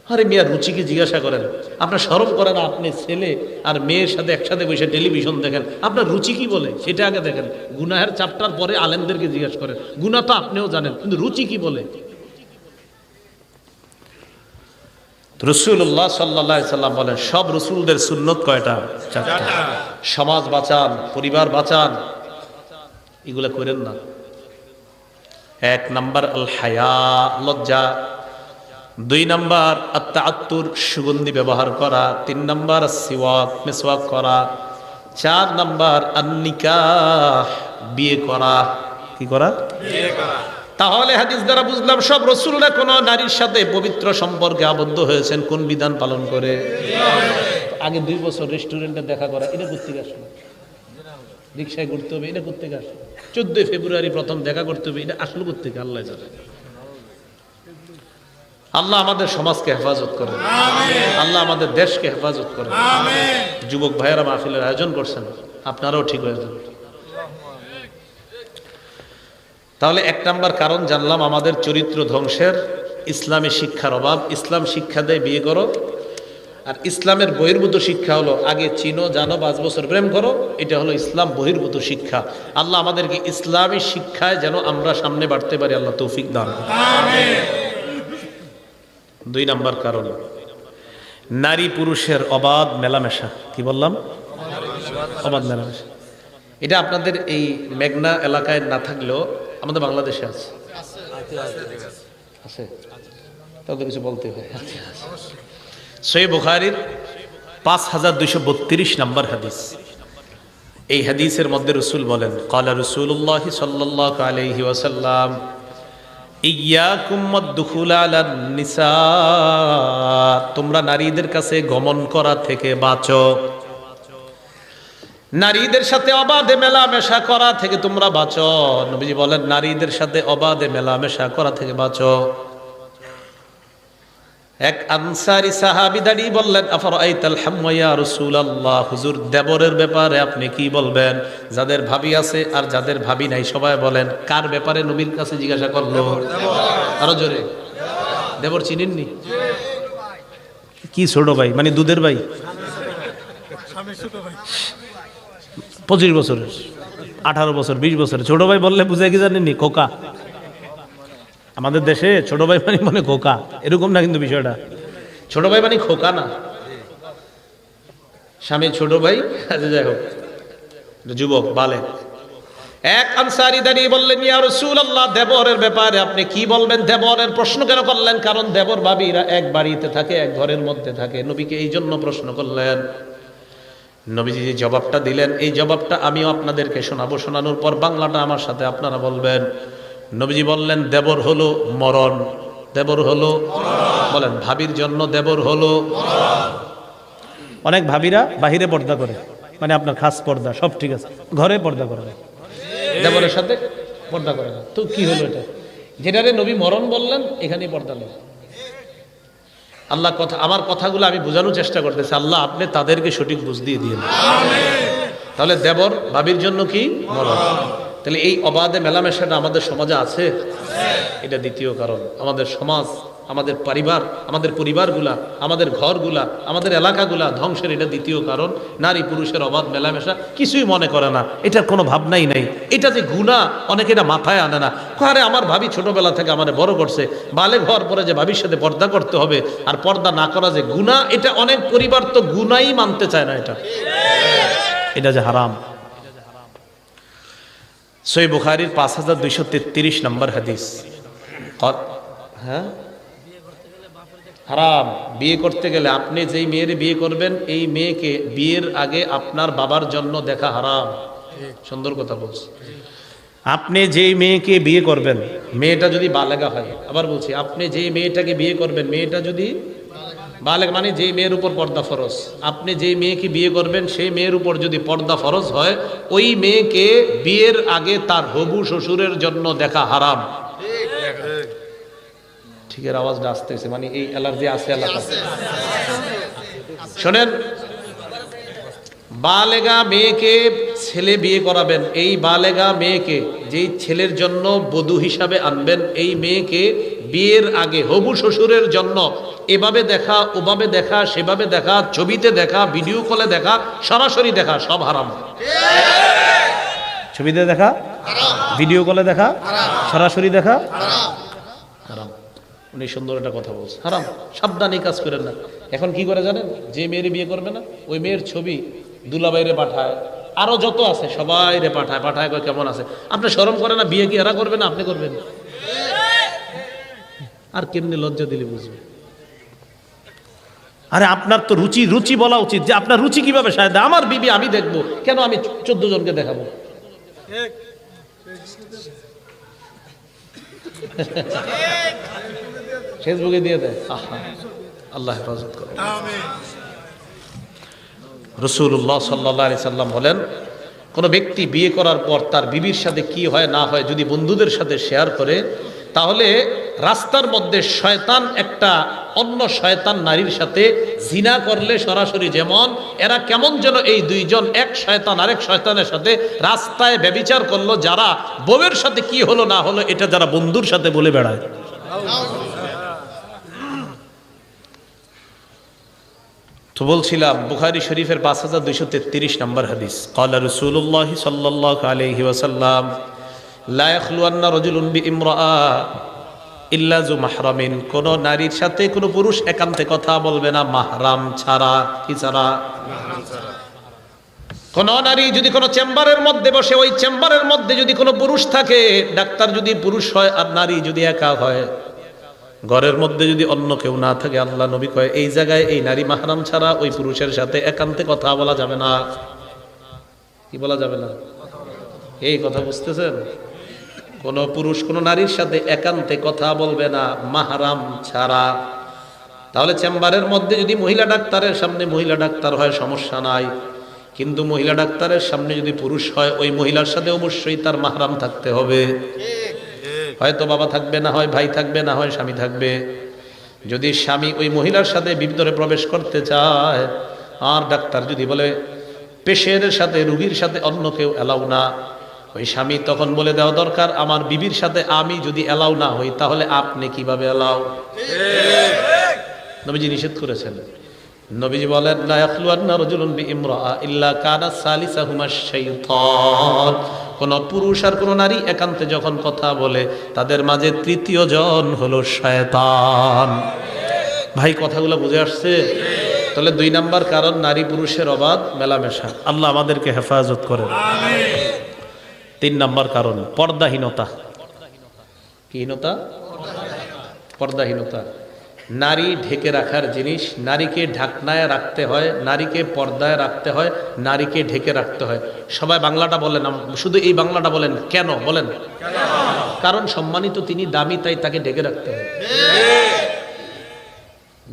আরে মিয়া, রুচিকে জিজ্ঞাসা করেন, আপনার শরম করে না? আপনি ছেলে আর মেয়ের সাথে একসাথে বসে টেলিভিশন দেখেন, আপনার রুচি কি বলে সেটা আগে দেখেন। গুনাহের চাপটার পরে আলেমদেরকে জিজ্ঞেস করেন, গুনাহ তো আপনিও জানেন, কিন্তু রুচি কি বলে। রাসূলুল্লাহ সাল্লাল্লাহু আলাইহি সাল্লাম বলেন, সব রাসূলদের সুন্নত কয়টা? চারটা। সমাজ বাঁচান, পরিবার বাঁচান, এগুলা করেন না। এক নাম্বার আল হায়া, লজ্জা। দুই নাম্বার আত্তাআত্তুর, সুগন্ধি ব্যবহার করা। তিন নাম্বার সিওয়াক, মিসওয়াক করা। চার নাম্বার আন-নিকাহ, বিয়ে করা। কি করা? বিয়ে করা। তাহলে হাদিস দ্বারা বুঝলাম সব রাসূলরা কোন নারীর সাথে পবিত্র সম্পর্কে আবদ্ধ হয়েছেন কোন বিধান পালন করে? আগে 2 বছর রেস্টুরেন্টে দেখা করা, এটা করতে আসলো। রিকশায় ঘুরতে হবে, এটা করতে আসলো। 14 ফেব্রুয়ারি প্রথম দেখা করতে হবে, এটা আসলো করতে, আল্লাহ জানে। আল্লাহ আমাদের সমাজকে হেফাজত করেন, আল্লাহ আমাদের দেশকে হেফাজত করেন। যুবক ভাইয়েরা মাহফিলের আয়োজন করছেন, আপনারাও ঠিক হয়ে যান। তাহলে 1 নাম্বার কারণ জানলাম আমাদের চরিত্র ধ্বংসের, ইসলামী শিক্ষার অভাব। ইসলাম শিক্ষা দেয় বিয়ে করো, আর ইসলামের বহির্ভূত শিক্ষা হলো আগে চিনো, জানো, 5 বছর প্রেম করো। এটা হলো ইসলাম বহির্ভূত শিক্ষা। আল্লাহ আমাদেরকে ইসলামী শিক্ষায় যেন আমরা সামনে বাড়তে পারি, আল্লাহ তৌফিক দান করেন। আমিন। 2 নাম্বার কারণ নারী পুরুষের অবাধ মেলামেশা। কি বললাম? অবাধ মেলামেশা। এটা আপনাদের এই মেঘনা এলাকায় না থাকলেও আমাদের বাংলাদেশে আছে। আছে, তাদের কিছু বলতে হয়। সহিহ বুখারীর 5232 নাম্বার হাদিস। এই হাদিসের মধ্যে রাসূল বলেন, ক্বালা রাসূলুল্লাহ সাল্লাল্লাহু আলাইহি ওয়াসাল্লাম, ইয়াকুম ওয়াদ-দুখুল আলান নিসা, তোমরা নারীদের কাছে গমন করা থেকে বাঁচো। নারীদের সাথে অবাধে মেলামেশা করা থেকে তোমরা বাঁচো। নবীজি বলেন, নারীদের সাথে অবাধে মেলামেশা করা থেকে বাঁচো। এক আনসারী সাহাবী দাঁড়িয়ে বললেন, আফরাআইতাল হাম্মা ইয়া রাসূলুল্লাহ, হুজুর দেবরের ব্যাপারে আপনি কি বলবেন? যাদের ভাবি আছে আর যাদের ভাবি নাই সবাই বলেন। কার ব্যাপারে নবীর কাছে জিজ্ঞাসা করলো? আরো জোরে। দেবর চিনেননি? কি ছোট ভাই মানে দুধের ভাই? 25 বছরের, 18 বছর, 20 বছর ছোট ভাই বললে বুঝে কি জানেননি? খোকা। আমাদের দেশে ছোট ভাই মানে খোকা, এরকম না কিন্তু বিষয়টা। ছোট ভাই মানে খোকা না, স্বামী ছোট ভাই। যাই হোক, যুবক বালেক। এক আনসারী দাঁড়িয়ে বললেন, ইয়া রাসূলুল্লাহ, দেবরের ব্যাপারে আপনি কি বলবেন? দেবরের প্রশ্ন কেন করলেন? কারণ দেবর ভাবিরা এক বাড়িতে থাকে, এক ঘরের মধ্যে থাকে। নবীকে এই জন্য প্রশ্ন করলেন। নবীজি যে জবাবটা দিলেন, এই জবাবটা আমিও আপনাদেরকে শোনাবো। শোনানোর পর বাংলাটা আমার সাথে আপনারা বলবেন। নবীজি বললেন, দেবর হলো মরণ। দেবর হলো, বলেন, ভাবির জন্য দেবর হলো। অনেক ভাবিরা বাহিরে পর্দা করে, মানে আপনার খাস পর্দা সব ঠিক আছে, ঘরে পর্দা করে না, দেবরের সাথে পর্দা করে না। তো কি হলো এটা? যেটারে নবী মরণ বললেন, এখানেই পর্দা নেই। আল্লাহ কথা, আমার কথাগুলো আমি বোঝানোর চেষ্টা করতেছি, আল্লাহ আপনি তাদেরকে সঠিক বুঝ দিয়ে দিন। তাহলে দেবর ভাবির জন্য কি? মরণ। তাহলে এই অবাধে মেলামেশাটা আমাদের সমাজে আছে, এটা দ্বিতীয় কারণ। আমাদের সমাজ, আমাদের পরিবার, আমাদের পরিবারগুলা, আমাদের ঘরগুলা, আমাদের এলাকাগুলা ধ্বংসের এটা দ্বিতীয় কারণ। নারী পুরুষের অবাধ মেলামেশা, কিছুই মনে করে না, এটার কোনো ভাবনাই নাই। এটা যে গুনাহ, অনেকে এটা মাথায় আনে না। আরে আমার ভাবি ছোটবেলা থেকে আমার বড় করছে, বালেগ হওয়ার পরে যে ভাবির সাথে পর্দা করতে হবে আর পর্দা না করা যে গুনাহ, এটা অনেক পরিবার তো গুনাহই মানতে চায় না। এটা যে হারাম। সহিহ বুখারীর 5233 নম্বর হাদিস। হ্যাঁ, হারাম। বিয়ে করতে গেলে আপনি যেই মেয়ের বিয়ে করবেন, এই মেয়েকে বিয়ের আগে আপনার বাবার জন্য দেখা হারাম। সুন্দর কথা বলছি। আপনি যেই মেয়েকে বিয়ে করবেন, মেয়েটা যদি বালেগা হয়, আবার বলছি, আপনি যেই মেয়েটাকে বিয়ে করবেন, মেয়েটা যদি বালেগ, মানে যেই মেয়ের উপর পর্দা ফরজ, আপনি যেই মেয়েকে বিয়ে করবেন সেই মেয়ের উপর যদি পর্দা ফরজ হয়, ওই মেয়েকে বিয়ের আগে তার হবু শ্বশুরের জন্য দেখা হারাম। ঠিকের আওয়াজটা আসতেছে, মানে এই অ্যালার্জি আছে এলাকা। শোনেন, বালেগা মেয়েকে ছেলে বিয়ে করাবেন, এই বালেগা মেয়েকে যেই ছেলের জন্য বধূ হিসাবে আনবেন, এই মেয়েকে বিয়ের আগে হবু শ্বশুরের জন্য এভাবে দেখা, ওভাবে দেখা, সেভাবে দেখা, ছবিতে দেখা, ভিডিও কলে দেখা, সরাসরি দেখা, সব হারাম। ছবিতে দেখা, ভিডিও কলে দেখা, সরাসরি দেখা হারাম। উনি সুন্দর একটা কথা বলছে, হারাম। সাবধানে কাজ করেন না। এখন কি করে জানেন, যে মেয়ের বিয়ে করবে না ওই মেয়ের ছবি দুলাভাইরে পাঠায়, আরো যত আছে সবাই রে পাঠায়, পাঠায় কয় কেমন আছে। আপনি শরম করে না? বিয়ে কি এরা করবে না, আপনি করবেন? আর কেমনি লজ্জা দিলে বুঝবে? আরে আপনার তো রুচি, রুচি বলা উচিত যে আপনার রুচি কিভাবে শায়দ আমার বিবি আমি দেখবো কেন, আমি 14 জনকে দেখাবো? ফেসবুকে দিয়ে দেয়। আল্লাহ হেফাজত করে। রাসূলুল্লাহ সাল্লাল্লাহু আলাইহি সাল্লাম বলেন, কোন ব্যক্তি বিয়ে করার পর তার বিবির সাথে কি হয় না হয় যদি বন্ধুদের সাথে শেয়ার করে, তাহলে রাস্তার মধ্যে শয়তান একটা অন্য শয়তান নারীর সাথে জিনা করলে সরাসরি, যেমন এরা কেমন যেন এই দুইজন এক শয়তান আরেক শয়তানের সাথে রাস্তায় ব্যভিচার করলো, যারা বউয়ের সাথে কি হলো না হলো এটা যারা বন্ধুর সাথে বলে বেড়ায়। তো বলছিলাম বুখারী শরীফের 5233 নম্বর হাদিস, ক্বালা রাসূলুল্লাহ সাল্লাল্লাহু আলাইহি ওয়াসাল্লাম, লা ইয়াখলুয়ান্না রাজুলুন বিইমরাআ ইল্লা যু মাহরামিন, কোন নারীর সাথে কোন পুরুষ একান্তে কথা বলবে না মাহরাম ছাড়া। কি ছাড়া? কোন নারী যদি কোনো চেম্বারের মধ্যে বসে, ওই চেম্বারের মধ্যে যদি কোনো পুরুষ থাকে, ডাক্তার যদি পুরুষ হয় আর নারী যদি একা হয়, ঘরের মধ্যে যদি অন্য কেউ না থাকে, আল্লাহ নবী কয় এই জায়গায় এই নারী মাহরাম ছাড়া ওই পুরুষের সাথে একান্তে কথা বলা যাবে না। কি বলা যাবে না? এই কথা বুঝতেছেন? কোন পুরুষ কোন নারীর সাথে একান্তে কথা বলবে না মাহরাম ছাড়া। তাহলে চেম্বারের মধ্যে যদি মহিলা ডাক্তারের সামনে মহিলা ডাক্তার হয় সমস্যা নাই, কিন্তু মহিলা ডাক্তারের সামনে যদি পুরুষ হয়, ওই মহিলার সাথে অবশ্যই তার মাহরাম থাকতে হবে। হয়তো বাবা থাকবে, না হয় ভাই থাকবে, না হয় স্বামী থাকবে। যদি স্বামী ওই মহিলার সাথে ভিতরে প্রবেশ করতে চায়, আর ডাক্তার যদি বলে পেশেন্টের সাথে রোগীর সাথে অন্য কেউ এলাও না, ওই স্বামী তখন বলে দেওয়া দরকার, আমার বিবির সাথে আমি যদি এলাও না হই তাহলে আপনি কিভাবে এলাও? নবীজি নিষেধ করেছেন। নবীজি বলেন, লা ইয়াখলুয়ান্না রাজুলুন বিইমরাআ ইল্লা কানা সালিসাহুমা শাইতান, কোন পুরুষ আর কোন নারী একান্তে যখন কথা বলে তাদের মাঝে তৃতীয় জন হলো শয়তান। ভাই কথাগুলো বুঝে আসছে? তাহলে 2 নাম্বার কারণ নারী পুরুষের অবাধ মেলামেশা। আল্লাহ আমাদেরকে হেফাজত করেন। 3 নাম্বার কারণ পর্দাহীনতা। কিহীনতা? পর্দাহীনতা। নারী ঢেকে রাখার জিনিস, নারীকে ঢাকনায় রাখতে হয়, নারীকে পর্দায় রাখতে হয়, নারীকে ঢেকে রাখতে হয়। সবাই বাংলাটা বলেন, শুধু এই বাংলাটা বলেন। কেন বলেন? কারণ সম্মানিত তিনি, দামি, তাই তাকে ঢেকে রাখতে হয়।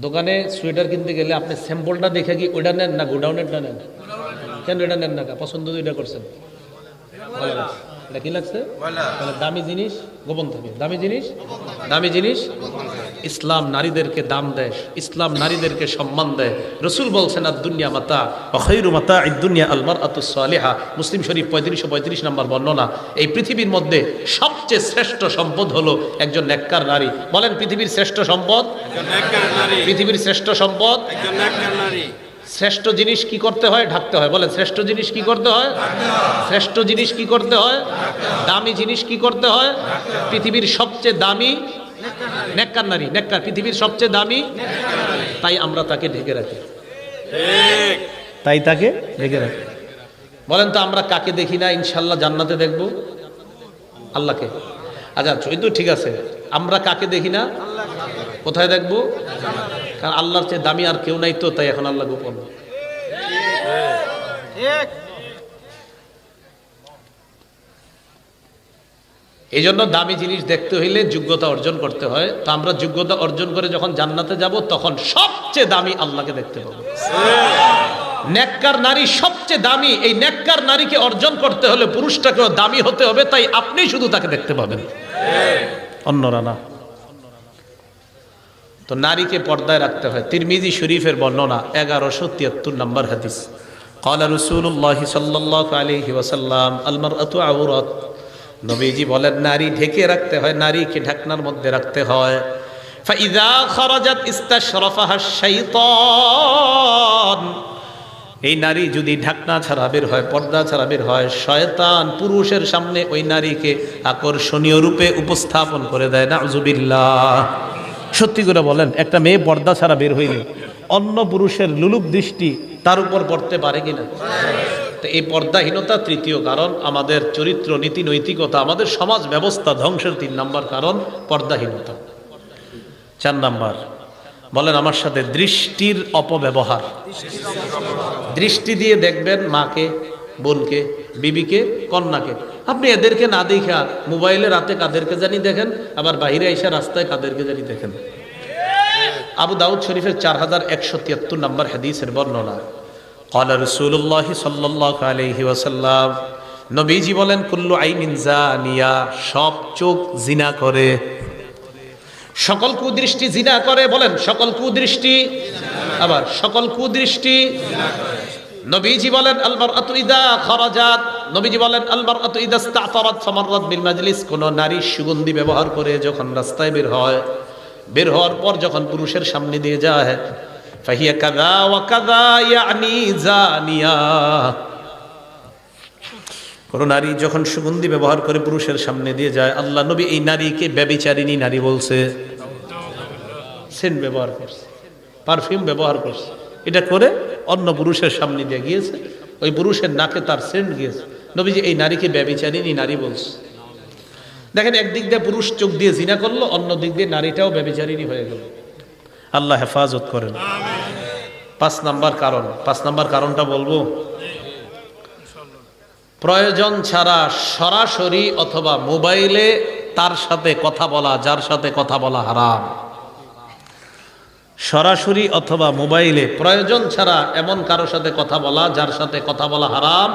দোকানে সোয়েটার কিনতে গেলে আপনি স্যাম্পলটা দেখে কি ওইটা নেন না গোডাউনেরটা নেন? কেন এটা নেন না? পছন্দ তো এটা করছেন, ভালো লাগছে, এটা কি লাগছে? দামি জিনিস গোপন থাকে, দামি জিনিস, দামি জিনিস। ইসলাম নারীদেরকে দাম দেয়, ইসলাম নারীদেরকে সম্মান দেয়। রাসূল বলছেন, আদ-দুনিয়া মাতা ওয়া খায়রু মাতা'আদ দুনিয়া আল মারআতুস সালিহা। মুসলিম শরীফ 3535 নম্বর বর্ণনা। এই পৃথিবীর মধ্যে সবচেয়ে শ্রেষ্ঠ সম্পদ হলো একজন নেককার নারী। বলেন, পৃথিবীর শ্রেষ্ঠ সম্পদ একজন নেককার নারী। পৃথিবীর শ্রেষ্ঠ সম্পদ একজন নেককার নারী। শ্রেষ্ঠ জিনিস কি করতে হয়? ঢাকতে হয়। বলেন, শ্রেষ্ঠ জিনিস কি করতে হয়? শ্রেষ্ঠ জিনিস কি করতে হয়? দামি জিনিস কি করতে হয়? পৃথিবীর সবচেয়ে দামি নেককার নারী, নেককার, পৃথিবীর সবচেয়ে দামি, তাই আমরা তাকে ঢেকে রাখি, তাই তাকে ঢেকে রাখি। বলেন তো আমরা কাকে দেখি না ইনশাল্লাহ জান্নাতে দেখব? আল্লাহকে। আচ্ছা এই তো ঠিক আছে, আমরা কাকে দেখি না? কোথায় দেখব? কারণ আল্লাহর চেয়ে দামি আর কেউ নাই, তো তাই এখন আল্লাহ গোপন। এই জন্য দামি জিনিস দেখতে হইলে যোগ্যতা অর্জন করতে হয়। তো আমরা যোগ্যতা অর্জন করে যখন জান্নাতে যাব তখন সবচেয়ে দামি আল্লাহকে দেখতে পাবো। নেককার নারী সবচেয়ে দামি। এই নেককার নারীকে অর্জন করতে হলে পুরুষটাকেও দামি হতে হবে, তাই আপনি শুধু তাকে দেখতে পাবেন, অন্যরা না। তো নারীকে পর্দায় রাখতে হয়। তিরমিজি শরীফের বর্ণনা 1173 নম্বর হাদিস। ক্বালা রাসূলুল্লাহ সাল্লাল্লাহু আলাইহি ওয়াসাল্লাম আল মারআতু আওরাত। নবীজি বলেন নারী ঢেকে রাখতে হয়, নারীকে ঢাকনার মধ্যে রাখতে হয়। ফাইযা খারাজাত ইস্তাশরাফাহা শাইতান। এই নারী যদি ঢাকনা ছাড়া বের হয়, পর্দা ছাড়া বের হয়, শয়তান পুরুষের সামনে ওই নারীকে আকর্ষণীয় রূপে উপস্থাপন করে দেয়। নাউযুবিল্লাহ। সত্যি করে বলেন, একটা মেয়ে পর্দা ছাড়া বের হইলে অন্য পুরুষের লুলুপ দৃষ্টি তার উপর পড়তে পারে কিনা? তো এই পর্দাহীনতা তৃতীয় কারণ। আমাদের চরিত্র, নীতি, নৈতিকতা, আমাদের সমাজ ব্যবস্থা ধ্বংসের 3 নম্বর কারণ পর্দাহীনতা। 4 নম্বর বলেন আমার সাথে, দৃষ্টির অপব্যবহার। দৃষ্টি দিয়ে দেখবেন মাকে, বোনকে, বিবিকে, কন্যাকে। আপনি এদেরকে না দেখা মোবাইলে রাতে কাদেরকে জানি দেখেন, আবার বাইরে আইসা রাস্তায় কাদেরকে জানি দেখেন। আবু দাউদ শরীফের 4173 নম্বর হাদিসের বর্ণনা। ক্বালা রাসূলুল্লাহ সাল্লাল্লাহু আলাইহি ওয়াসাল্লাম, নবীজি বলেন কুল্লু আইনিন জানিয়া, সব চোখ জিনা করে। সকল কুদৃষ্টি জিনা করে। বলেন সকল কুদৃষ্টি, আবার সকল কুদৃষ্টি। নবীজি বলেন আল মারআতু ইযা খারাজাত, নবীজি বলেন আল মারআতু ইযা ইসতাতারাত ফামাররাত বিল মাজলিস। কোন নারী সুগন্ধি ব্যবহার করে যখন রাস্তায় বের হয়, বের হওয়ার পর যখন পুরুষের সামনে দিয়ে যায়, ফাহিয়া কাযা ওয়া কাযা ইয়ানি জানিয়া। কোন নারী যখন সুগন্ধি ব্যবহার করে পুরুষের সামনে দিয়ে যায়, আল্লাহ নবী এই নারীকে ব্যভিচারিণী নারী বলছে। সেন্ট ব্যবহার করছে, পারফিউম ব্যবহার করছে, এটা করে অন্য পুরুষের সামনে দিয়ে গিয়েছে, ওই পুরুষের নাকে তার সেন্ট গিয়েছে। নবীজি এই নারীকে ব্যভিচারিণী নারী বলছে। দেখেন, একদিক দিয়ে পুরুষ চোখ দিয়ে জিনা করলো, অন্য দিক দিয়ে নারীটাও ব্যভিচারিণী হয়ে গেল। আল্লাহ হেফাজত করেন। 5 নম্বর কারণ। 5 নম্বর কারণটা বলবো, প্রয়োজন ছাড়া সরাসরি অথবা মোবাইলে তার সাথে কথা বলা, যার সাথে কথা বলা হারাম। সরাসরি অথবা মোবাইলে প্রয়োজন ছাড়া এমন কারোর সাথে কথা বলা, যার সাথে কথা বলা হারাম।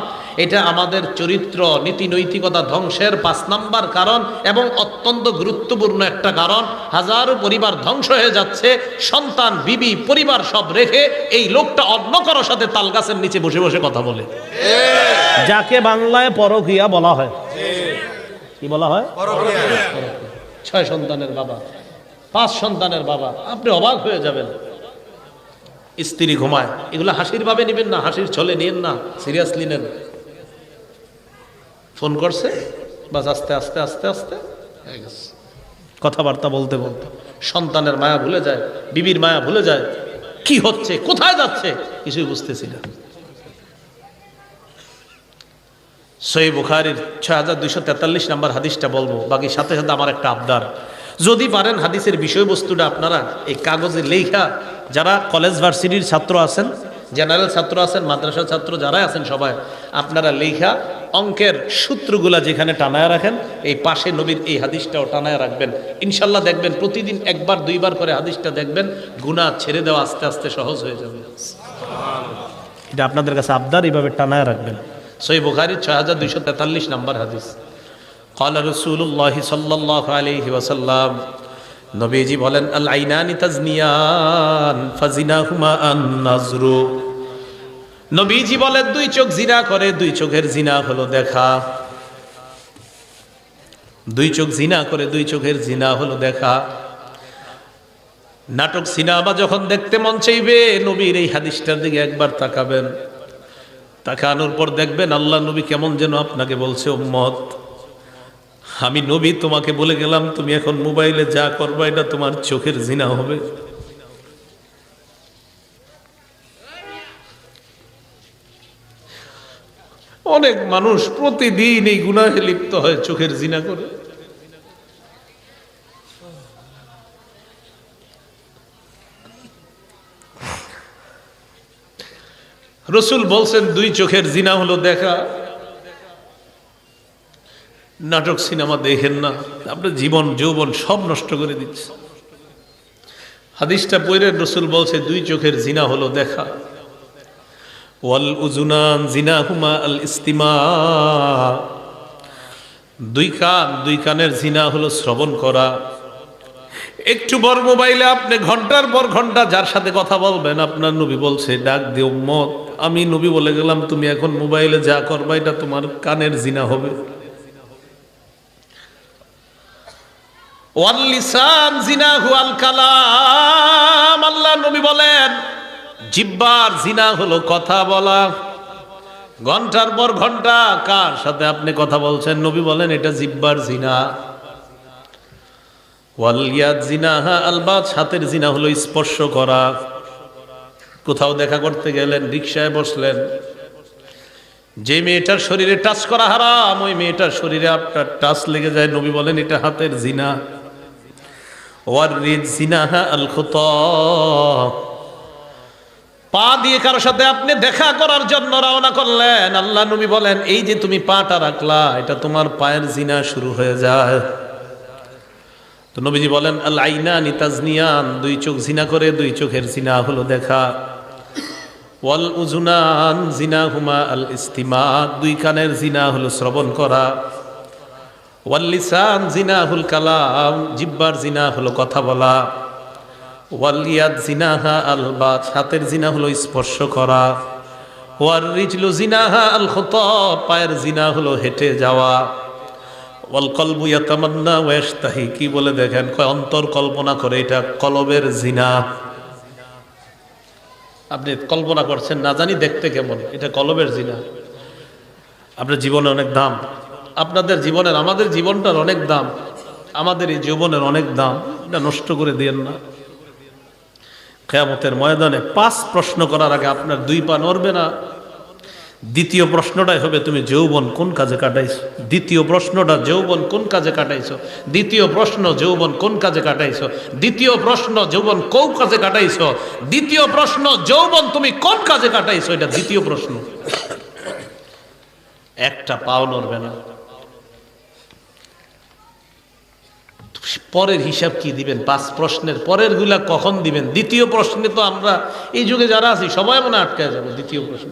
এটা আমাদের চরিত্র, নীতি, নৈতিকতা ধ্বংসের 5 নম্বর কারণ এবং অত্যন্ত গুরুত্বপূর্ণ একটা কারণ। হাজারো পরিবার ধ্বংস হয়ে যাচ্ছে, সন্তান, বিবি, পরিবার সব রেখে এই লোকটা অন্য কারোর সাথে তাল গাছের নিচে বসে বসে কথা বলে, যাকে বাংলায় পরকীয়া বলা হয়। কি বলা হয়? 6 সন্তানের বাবা, 5 সন্তানের বাবা। আপনি অবাক হয়ে যাবেন। স্ত্রী ঘুমায়, এগুলো হাসির ভাবে নেবেন না, হাসির ছলে নিয়েন না, সিরিয়াসলি নেন। ফোন করছে, বাস আস্তে আস্তে আস্তে আস্তে কথাবার্তা বলতে বলতে সন্তানের মায়া ভুলে যায়, বিবির মায়া ভুলে যায়, কি হচ্ছে, কোথায় যাচ্ছে কিছুই বুঝতেছি না। সহিহ বুখারীর 6243 নম্বর হাদিসটা বলবো, বাকি সাথে সাথে আমার একটা আবদার। যদি পারেন হাদিসের বিষয়বস্তুটা আপনারা এই কাগজে লেখা, যারা কলেজ ভার্সিটির ছাত্র আছেন, জেনারেল ছাত্র আছেন, মাদ্রাসার ছাত্র যারা আছেন, সবাই আপনারা লেখা অঙ্কের সূত্রগুলা যেখানে টানায় রাখেন, এই পাশে নবীর এই হাদিসটাও টানায় রাখবেন। ইনশাল্লাহ দেখবেন প্রতিদিন 1বার 2বার করে হাদিসটা দেখবেন, গুনাহ ছেড়ে দেওয়া আস্তে আস্তে সহজ হয়ে যাবে। এটা আপনাদের কাছে আবদার, এইভাবে টানায় রাখবেন। সহিহ বুখারী 6243 নম্বর হাদিস। ক্বালা রাসূলুল্লাহ সাল্লাল্লাহু আলাইহি ওয়াসাল্লাম, নবীজি বলেন আল আইনানি তাজনিয়ান ফাজিনাহুমা আন-নাজরু। নবীজি বলেন 2 চোখ জিনা করে, 2 চোখের জিনা হলো দেখা। 2 চোখ জিনা করে, 2 চোখের জিনা হলো দেখা। নাটক, সিনেমা যখন দেখতে মন চাইবে, নবীর এই হাদিসটার দিকে একবার তাকাবেন। তাকানোর পর দেখবেন আল্লাহ নবী কেমন যেন আপনাকে বলছে, উম্মত, আমি নবী তোমাকে বলে গেলাম, তুমি এখন মোবাইলে যা করবা এটা তোমার চোখের জিনা হবে। অনেক মানুষ প্রতিদিন এই গুনাহে লিপ্ত হয়, চোখের জিনা করে। রাসূল বলছেন 2 চোখের জিনা হলো দেখা। নাটক, সিনেমা দেখেন না, আপনার জীবন যৌবন সব নষ্ট করে দিচ্ছে। হাদিসটা পড়ে রাসূল বলছে 2 চোখের জিনা হলো দেখা। ওয়াল উযুনান জিনাহুমা আল ইস্তিমা। 2 কান, 2 কানের জিনা হলো শ্রবণ করা। একটু বড় মোবাইলে আপনি ঘন্টার পর ঘন্টা যার সাথে কথা বলবেন, আপনার নবী বলছে ডাক দিয়ে উম্মত, আমি নবী বলে গেলাম তুমি এখন মোবাইলে যা করবা এটা তোমার কানের জিনা হবে। ওয়াল লিসান জিনাহু আল কালাম, আল্লাহ নবী বলেন জিহ্বার জিনা হলো কথা বলা। ঘন্টার পর ঘন্টা কার সাথে আপনি কথা বলছেন, নবী বলেন এটা জিহ্বার জিনা। ওয়াল ইয়াদ জিনাহা আল বাত, হাতের জিনা হলো স্পর্শ করা। কোথাও দেখা করতে গেলেন, রিকশায় বসলেন, যে মেয়েটার শরীরে টাচ করা হারাম, ওই মেয়েটার শরীরে আপনার টাচ লেগে যায়, নবী বলেন এটা হাতের জিনা। ওয়ার রিদ জিনাহা আল খুতা, পা দিয়ে কারোর সাথে আপনি দেখা করার জন্য রওনা করলেন, আল্লাহ নবী বলেন এই যে তুমি পাটা রাখলা এটা তোমার পায়ের জিনা শুরু হয়ে যায়। তো নবীজি বলেন আল আইনানি তাজনিয়ান, দুই চোখ জিনা করে, দুই চোখের জিনা হলো দেখা। ওয়াল উজুনান জিনাহুমা আল ইস্তিমা, দুই কানের জিনা হলো শ্রবণ করা। ওয়াল লিসান জিনাহুল কালাম, জিহ্বার জিনা হলো কথা বলা। ওয়াল ইয়াদ জিনাহা আল বাত, হাতের জিনা হলো স্পর্শ করা। ওয়ার রিজলু জিনাহা আল খুতা, পায়ের জিনা হলো হেঁটে যাওয়া। ওয়াল কলবু ইয়াতামান্না ওয়া ইয়াশতাহি, কি বলে দেখেন, কয় অন্তর কল্পনা করে, এটা কলবের জিনা। আপনি কল্পনা করছেন না জানি দেখতে কেমন, এটা কলবের জিনা। আপনার জীবনে অনেক দাম, আপনাদের জীবনের, আমাদের জীবনটার অনেক দাম, আমাদের এই জীবনের অনেক দাম, এটা নষ্ট করে দিয়েন না। কিয়ামতের ময়দানে 5 প্রশ্ন করার আগে আপনার 2 পা নড়বে না। দ্বিতীয় প্রশ্নটাই হবে তুমি যৌবন কোন কাজে কাটাইছো। দ্বিতীয় প্রশ্নটা যৌবন কোন কাজে কাটাইছো। দ্বিতীয় প্রশ্ন যৌবন কোন কাজে কাটাইছো। দ্বিতীয় প্রশ্ন যৌবন কোন কাজে কাটাইছো। দ্বিতীয় প্রশ্ন যৌবন তুমি কোন কাজে কাটাইছো, এটা দ্বিতীয় প্রশ্ন। একটা পাও নড়বে না। পরের হিসাব কি দিবেন? 5 প্রশ্নের পরের গুলা কখন দিবেন? দ্বিতীয় প্রশ্নে তো আমরা এই যুগে যারা আছি সবাই মনে আটকায় যাবো দ্বিতীয় প্রশ্ন।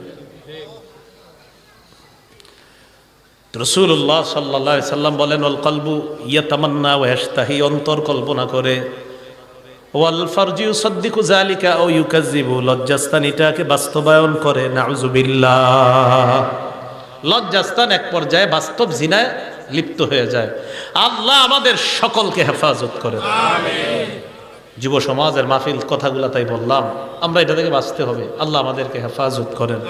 রাসূলুল্লাহ সাল্লাল্লাহু আলাইহি সাল্লাম বলেন ওয়াল কলবু ইয়াতামান্না ওয়া ইয়াশতাহি, অন্তর কল্পনা করে। ওয়াল ফারজু ইউসাদ্দিকু যালিকা আও ইউকাযযিবু, লজ্জাস্থান এটাকে বাস্তবায়ন করে। নাউযুবিল্লাহ, লজ্জাস্থান এক পর্যায়ে বাস্তব জিনায় লিপ্ত হয়ে যায়। আল্লাহ আমাদের সকলকে হেফাজত করেন, আমিন। যুব সমাজের মাহফিল কথাগুলা তাই বললাম, আমরা এটা থেকে বাঁচতে হবে। আল্লাহ আমাদেরকে হেফাজত করেন।